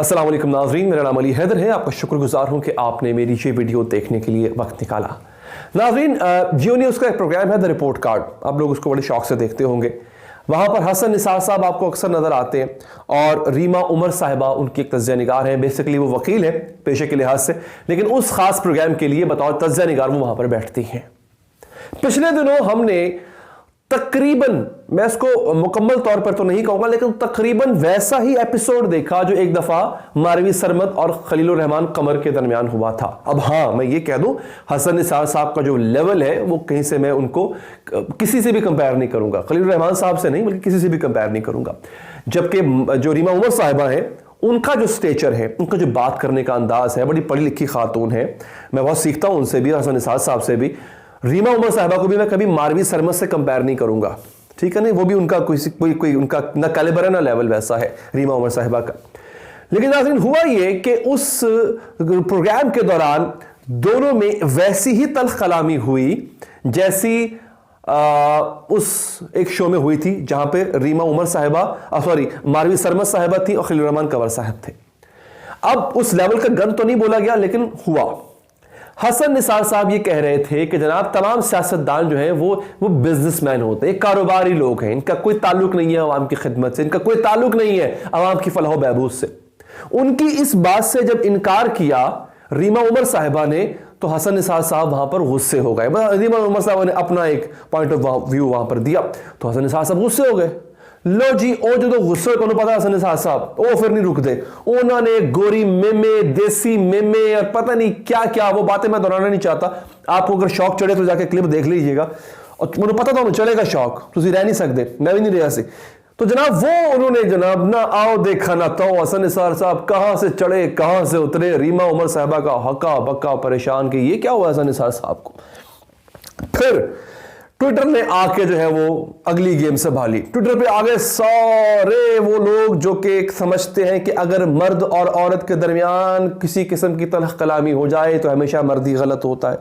अस्सलाम वालेकुम नाज़रीन, मेरा नाम अली हैदर है। आपका शुक्रगुजार हूं कि आपने मेरी ये वीडियो देखने के लिए वक्त निकाला। नाज़रीन, जियो न्यूज़ का एक प्रोग्राम है द रिपोर्ट कार्ड, आप लोग उसको बड़े शौक से देखते होंगे। वहाँ पर हसन निसार साहब आपको अक्सर नज़र आते हैं और रीमा उमर साहिबा उनकी एक तज्ज़िया निगार हैं। बेसिकली वो वकील है पेशे के लिहाज से, लेकिन उस खास प्रोग्राम के लिए बतौर तज्ज़िया निगार वो वहाँ पर बैठती हैं। पिछले दिनों हमने तकरीबन, मैं इसको मुकम्मल तौर पर तो नहीं कहूंगा, लेकिन तकरीबन वैसा ही एपिसोड देखा जो एक दफा मारवी सरमद और खलीलुर रहमान कमर के दरमियान हुआ था। अब हाँ, मैं ये कह दूं, हसन निसार साहब का जो लेवल है वो कहीं से मैं उनको किसी से भी कंपेयर नहीं करूंगा, खलीलुर रहमान साहब से नहीं बल्कि किसी से भी कंपेयर नहीं करूंगा। जबकि जो रीमा उमर साहिबा है, उनका जो स्टेचर है, उनका जो बात करने का अंदाज है, बड़ी पढ़ी लिखी खातून है। मैं बहुत सीखता हूं उनसे भी, हसन निसार साहब से भी। रीमा उमर साहिबा को भी मैं कभी मारवी सरमद से कंपेयर नहीं करूंगा, ठीक है नहीं, वो भी उनका कोई उनका ना कैलिबर है ना लेवल वैसा है रीमा उमर साहिबा का। लेकिन नाज़रीन, हुआ ये कि उस प्रोग्राम के दौरान दोनों में वैसी ही तल्ख कलामी हुई जैसी उस एक शो में हुई थी जहां पे रीमा उमर साहिबा मारवी सरमद साहिबा थी और खलीलुर रहमान कंवर साहब थे। अब उस लेवल का गन तो नहीं बोला गया, लेकिन हुआ। हसन निसार साहब ये कह रहे थे कि जनाब, तमाम सियासतदान जो हैं वो बिजनेसमैन होते हैं, कारोबारी लोग हैं, इनका कोई ताल्लुक नहीं है अवाम की खिदमत से, इनका कोई ताल्लुक नहीं है अवाम की फलाह बहबूद से। उनकी इस बात से जब इनकार किया रीमा उमर साहिबा ने, तो हसन निसार साहब वहां पर गुस्से हो गए। रीमा उमर साहिबा ने अपना एक पॉइंट ऑफ व्यू वहां पर दिया, तो हसन निसार साहब गुस्से हो गए। लो जी, ओ जो गुस्से को पता हसन निसार साहब ओ फिर नहीं रुकते, उन्होंने गोरी मेमे, देसी मेमे और पता नहीं क्या क्या, वो बातें मैं दोहराना नहीं चाहता। आपको अगर शौक चढ़े तो जाके क्लिप देख लीजिएगा, और मुझे पता था चलेगा शौक, तुम रह नहीं सकते, मैं भी नहीं रहा सी। तो जनाब वो उन्होंने जनाब ना आओ देखा ना तो हसन निसार साहब कहां से चढ़े कहां से उतरे, रीमा उमर साहिबा का हक्का बक्का परेशान कि ये क्या हुआ हसन निसार साहब को। फिर ट्विटर ने आके जो है वो अगली गेम संभाली। ट्विटर पे आ गए सारे वो लोग जो कि समझते हैं कि अगर मर्द और औरत के दरमियान किसी किस्म की तल्ख कलामी हो जाए तो हमेशा मर्द ही गलत होता है।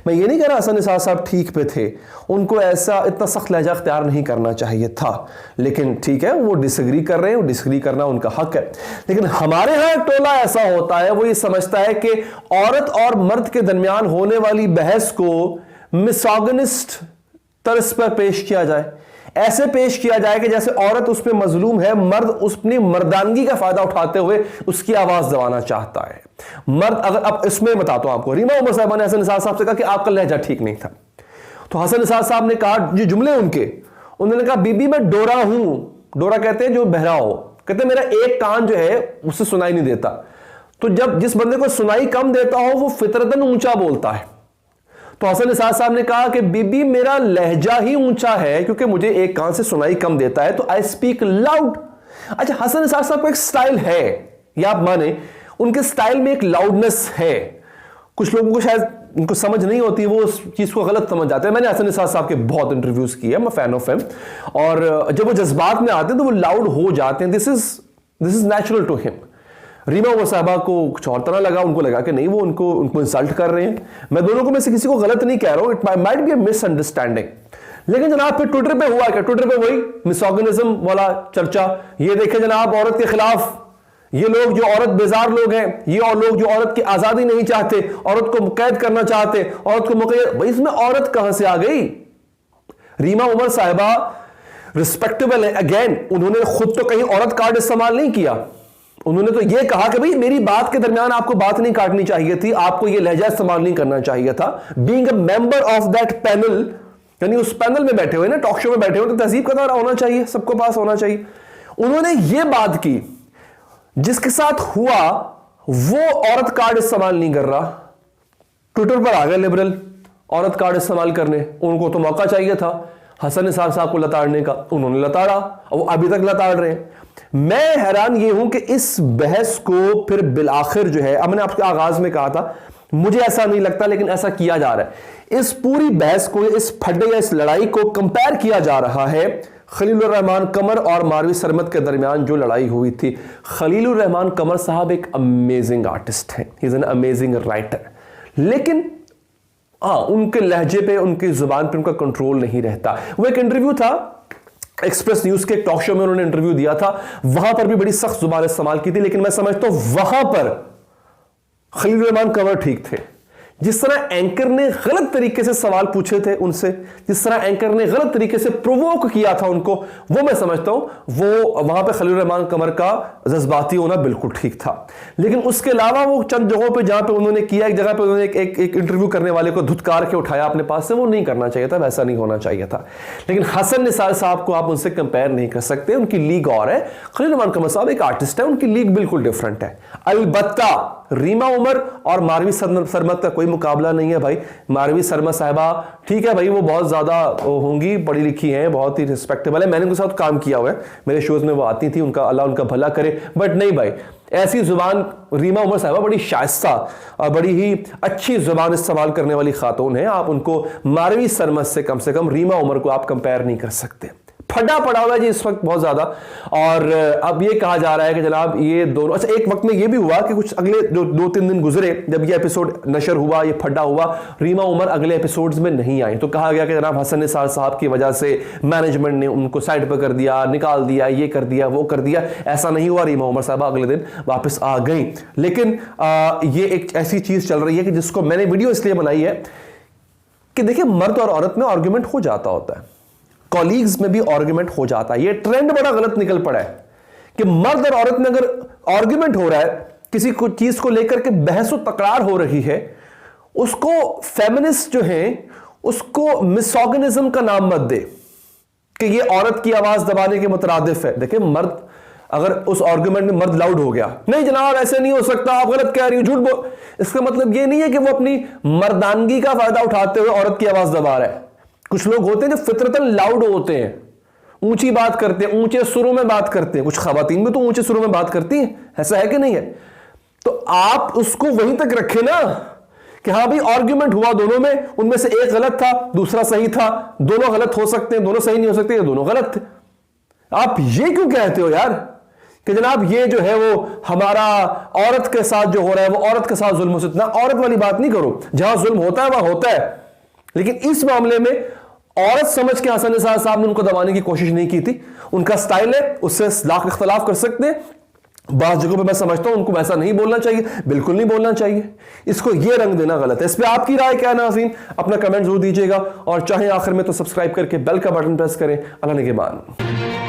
मैं ये नहीं कह रहा हसन निसार साहब ठीक पे थे, उनको ऐसा इतना सख्त लहजा अख्तियार नहीं करना चाहिए था, लेकिन ठीक है, वो डिसएग्री कर रहे हैं, वो डिसएग्री करना उनका हक है। लेकिन हमारे यहाँ टोला ऐसा होता है, वो ये समझता है कि औरत और मर्द के दरमियान होने वाली बहस को मिसोगिनिस्ट तरस पर पेश किया जाए, ऐसे पेश किया जाए कि जैसे औरत उस पर मजलूम है, मर्द उसने मर्दानगी का फायदा उठाते हुए उसकी आवाज दबाना चाहता है। मर्द अगर, अब इसमें बताता हूं आपको, रीमा उमर साहिबा ने हसन निसार साहब से कहा कि आपका लहजा ठीक नहीं था, तो हसन निसार साहब ने कहा, जो जुमले उनके, उन्होंने कहा बीबी मैं डोरा हूं। डोरा कहते हैं जो बहरा हो, कहते मेरा एक कान जो है उससे सुनाई नहीं देता। तो जब जिस बंदे को सुनाई कम देता हो वो फितरतन ऊंचा बोलता है। तो हसन निसार साहब ने कहा कि बीबी मेरा लहजा ही ऊंचा है क्योंकि मुझे एक कान से सुनाई कम देता है, तो आई स्पीक लाउड। अच्छा, हसन निसार साहब का एक स्टाइल है, या आप माने उनके स्टाइल में एक लाउडनेस है। कुछ लोगों को शायद उनको समझ नहीं होती, वो उस चीज को गलत समझ जाते हैं। मैंने हसन निसार साहब के बहुत इंटरव्यूज किए, मैं फैन ऑफ हिम, और जब वो जज्बात में आते हैं तो वो लाउड हो जाते हैं। This is natural to him. Reema Umar साहिबा को कुछ और तरह लगा, उनको लगा कि नहीं वो उनको इंसल्ट कर रहे हैं। मैं दोनों को में से किसी को गलत नहीं कह रहा हूं, it might be a misunderstanding. लेकिन जनाब फिर ट्विटर पे हुआ क्या, ट्विटर पे वही मिसोगिनिज्म वाला चर्चा। ये देखें जनाब, औरत के खिलाफ ये लोग जो औरत बेजार लोग हैं, ये और लोग जो औरत की आजादी नहीं चाहते, औरत को मुकैद करना चाहते, औरत को मुकैद, भाई इसमें औरत कहां से आ गई। रीमा उमर साहिबा रिस्पेक्टेबल है, अगेन उन्होंने खुद तो कहीं औरत कार्ड इस्तेमाल नहीं किया, उन्होंने तो यह कहा कि भाई मेरी बात के दरमियान आपको बात नहीं काटनी चाहिए थी, आपको यह लहजा इस्तेमाल नहीं करना चाहिए था। Being a member of that panel, यानी उस पैनल में बैठे हुए ना, टॉक शो में बैठे हुए, तो तहजीब का दौरा होना चाहिए, सबको पास होना चाहिए। उन्होंने यह बात की, जिसके साथ हुआ वो औरत कार्ड इस्तेमाल नहीं कर रहा, ट्विटर पर आ गए लिबरल औरत कार्ड इस्तेमाल करने। उनको तो मौका चाहिए था हसन निसार साहब को लताड़ने का, उन्होंने लताड़ा और वो अभी तक लताड़ रहे हैं। मैं हैरान ये हूं कि इस बहस को फिर बिलाखिर जो है, अब मैंने आपके आगाज में कहा था मुझे ऐसा नहीं लगता, लेकिन ऐसा किया जा रहा है। इस पूरी बहस को, इस फड्डे या इस लड़ाई को कंपेयर किया जा रहा है खलीलुर रहमान कमर और मारवी सरमद के दरमियान जो लड़ाई हुई थी। खलीलुर रहमान कमर साहब एक अमेजिंग आर्टिस्ट हैं, he is an amazing writer, लेकिन उनके लहजे पे, उनकी जुबान पे उनका कंट्रोल नहीं रहता। वो एक इंटरव्यू था एक्सप्रेस न्यूज के टॉक शो में उन्होंने इंटरव्यू दिया था, वहां पर भी बड़ी सख्त जुबान इस्तेमाल की थी, लेकिन मैं समझता हूं वहां पर खलील रहमान कंवर ठीक थे। जिस तरह एंकर ने गलत तरीके से सवाल पूछे थे उनसे, जिस तरह एंकर ने गलत तरीके से प्रोवोक किया था उनको, वो मैं समझता हूं वो वहां पे खलील रहमान कंवर का जज्बाती होना बिल्कुल ठीक था। लेकिन उसके अलावा वो चंद जगहों पे जहां पे उन्होंने किया, एक जगह पे उन्होंने एक इंटरव्यू करने वाले को धुतकार के उठाया अपने पास से, वो नहीं करना चाहिए था, वैसा नहीं होना चाहिए था। लेकिन हसन निसार साहब को आप उनसे कंपेयर नहीं कर सकते, उनकी लीग और है। खलील रहमान कंवर साहब एक आर्टिस्ट है, उनकी लीग बिल्कुल डिफरेंट है। अलबत्ता रीमा उमर और मारवी सरमत का कोई मुकाबला नहीं है भाई। मारवी सरमत साहिबा ठीक है भाई, वो बहुत ज्यादा होंगी, पढ़ी लिखी हैं, बहुत ही रिस्पेक्टेबल है, मैंने उनके साथ काम किया हुआ है, मेरे शोज में वो आती थी, उनका अल्लाह उनका भला करे। बट नहीं भाई, ऐसी जुबान रीमा उमर साहिबा बड़ी शाइस्ता और बड़ी ही अच्छी जुबान इस्तेमाल करने वाली खातून है। आप उनको मारवी सरमत से कम रीमा उमर को आप कंपेयर नहीं कर सकते। फटा पड़ा हुआ है जी इस वक्त बहुत ज्यादा। और अब ये कहा जा रहा है कि जनाब ये दोनों, अच्छा एक वक्त में ये भी हुआ कि कुछ अगले जो 2-3 दिन गुजरे जब ये एपिसोड नशर हुआ, ये फटा हुआ, रीमा उमर अगले एपिसोड्स में नहीं आई, तो कहा गया कि जनाब हसन निसार साहब की वजह से मैनेजमेंट ने उनको साइड पर कर दिया, निकाल दिया, ये कर दिया, वो कर दिया। ऐसा नहीं हुआ, रीमा उमर साहब अगले दिन वापस आ गई। लेकिन ये एक ऐसी चीज चल रही है कि जिसको मैंने वीडियो इसलिए बनाई है कि देखिए मर्द और औरत में आर्ग्यूमेंट हो जाता होता है, कॉलीग्स में भी आर्ग्यूमेंट हो जाता है। ये ट्रेंड बड़ा गलत निकल पड़ा है कि मर्द और औरत में अगर आर्ग्यूमेंट हो रहा है, किसी को चीज को लेकर के बहस व तकरार हो रही है, उसको फेमिनिस्ट जो हैं उसको मिसोगिनिज्म का नाम मत दे कि ये औरत की आवाज दबाने के मुतरादिफ है। देखिए मर्द अगर उस आर्ग्यूमेंट में मर्द लाउड हो गया, नहीं जनाब ऐसे नहीं हो सकता, आप गलत कह रही हो, झूठ बोल, इसका मतलब ये नहीं है कि वो अपनी मर्दानगी का फायदा उठाते हुए औरत की आवाज दबा रहा है। कुछ लोग होते हैं जो फितरतन लाउड होते हैं, ऊंची बात करते हैं, ऊंचे सुरों में बात करते हैं। कुछ खवातीन भी तो ऊंचे सुरों में बात करती हैं, ऐसा है कि नहीं है? तो आप उसको वहीं तक रखें ना कि हाँ भाई आर्ग्यूमेंट हुआ दोनों में, उनमें से एक गलत था, दूसरा सही था, दोनों गलत हो सकते हैं, दोनों सही नहीं हो सकते, ये दोनों गलत थे। आप ये क्यों कहते हो यार कि जनाब ये जो है वो हमारा औरत के साथ जो हो रहा है वो औरत के साथ जुल्म हो सकता है? औरत वाली बात नहीं करो, जहां जुल्म होता है वहां होता है। लेकिन इस मामले में औरत समझ के हसन निसार साहब ने उनको दबाने की कोशिश नहीं की थी। उनका स्टाइल है, उससे लाख इख्तलाफ कर सकते हैं। बात जगहों पे मैं समझता हूं उनको वैसा नहीं बोलना चाहिए, बिल्कुल नहीं बोलना चाहिए, इसको ये रंग देना गलत है। इस पे आपकी राय क्या है नाज़रीन? अपना कमेंट जरूर दीजिएगा और चाहे आखिर में तो सब्सक्राइब करके बेल का बटन प्रेस करें। अल्लाह निगहबान।